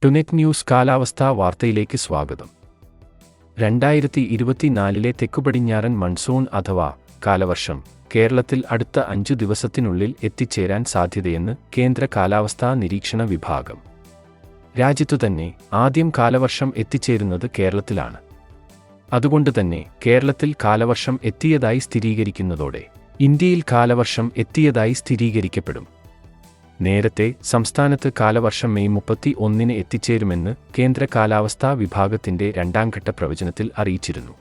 ടുനെറ്റ് news കാലാവസ്ഥാ വാർത്തയിലേക്ക് സ്വാഗതം. 2024 തെക്കുപടിഞ്ഞാറൻ മൺസൂൺ അഥവാ കാലവർഷം കേരളത്തിൽ അടുത്ത 5 ദിവസത്തിനുള്ളിൽ എത്തിച്ചേരാൻ സാധ്യതയെന്ന് കേന്ദ്ര കാലാവസ്ഥാ നിരീക്ഷണ വിഭാഗം. രാജ്യത്തുതന്നെ ആദ്യം കാലവർഷം എത്തിച്ചേരുന്നത് കേരളത്തിലാണ്. അതുകൊണ്ടുതന്നെ കേരളത്തിൽ കാലവർഷം എത്തിയതായി സ്ഥിരീകരിക്കുന്നതോടെ ഇന്ത്യയിൽ കാലവർഷം എത്തിയതായി സ്ഥിരീകരിക്കപ്പെടും. നേരത്തെ സംസ്ഥാനത്ത് കാലവർഷം മെയ് 31 എത്തിച്ചേരുമെന്ന് കേന്ദ്ര കാലാവസ്ഥാ വിഭാഗത്തിന്റെ രണ്ടാംഘട്ട പ്രവചനത്തിൽ അറിയിച്ചിരുന്നു.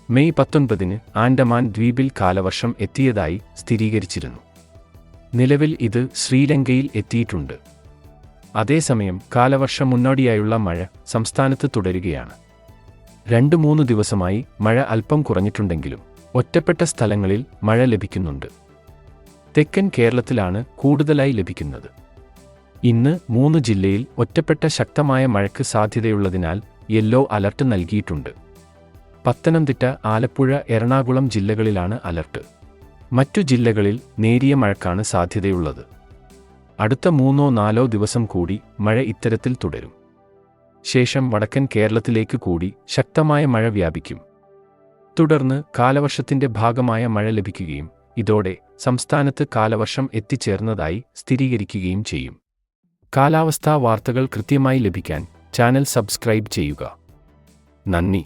മെയ് 19 ആൻഡമാൻ ദ്വീപിൽ കാലവർഷം എത്തിയതായി സ്ഥിരീകരിച്ചിരുന്നു. നിലവിൽ ഇത് ശ്രീലങ്കയിൽ എത്തിയിട്ടുണ്ട്. അതേസമയം കാലവർഷം മുന്നോടിയായുള്ള മഴ സംസ്ഥാനത്ത് തുടരുകയാണ്. 2-3 ദിവസമായി മഴ അല്പം കുറഞ്ഞിട്ടുണ്ടെങ്കിലും ഒറ്റപ്പെട്ട സ്ഥലങ്ങളിൽ മഴ ലഭിക്കുന്നുണ്ട്. തെക്കൻ കേരളത്തിലാണ് കൂടുതലായി ലഭിക്കുന്നത്. ഇന്ന് 3 ജില്ലയിൽ ഒറ്റപ്പെട്ട ശക്തമായ മഴയ്ക്ക് സാധ്യതയുള്ളതിനാൽ യെല്ലോ അലർട്ട് നൽകിയിട്ടുണ്ട്. പത്തനംതിട്ട, ആലപ്പുഴ, എറണാകുളം ജില്ലകളിലാണ് അലർട്ട്. മറ്റു ജില്ലകളിൽ നേരിയ മഴയ്ക്കാണ് സാധ്യതയുള്ളത്. അടുത്ത 3-4 ദിവസം കൂടി മഴ ഇത്തരത്തിൽ തുടരും. ശേഷം വടക്കൻ കേരളത്തിലേക്ക് കൂടി ശക്തമായ മഴ വ്യാപിക്കും. തുടർന്ന് കാലവർഷത്തിന്റെ ഭാഗമായ മഴ ലഭിക്കുകയും ഇതോടെ സംസ്ഥാനത്ത് കാലവർഷം എത്തിച്ചേർന്നതായി സ്ഥിരീകരിക്കുകയും ചെയ്യും. കാലാവസ്ഥാ വാർത്തകൾ കൃത്യമായി ലഭിക്കാൻ ചാനൽ സബ്സ്ക്രൈബ് ചെയ്യുക. നന്ദി.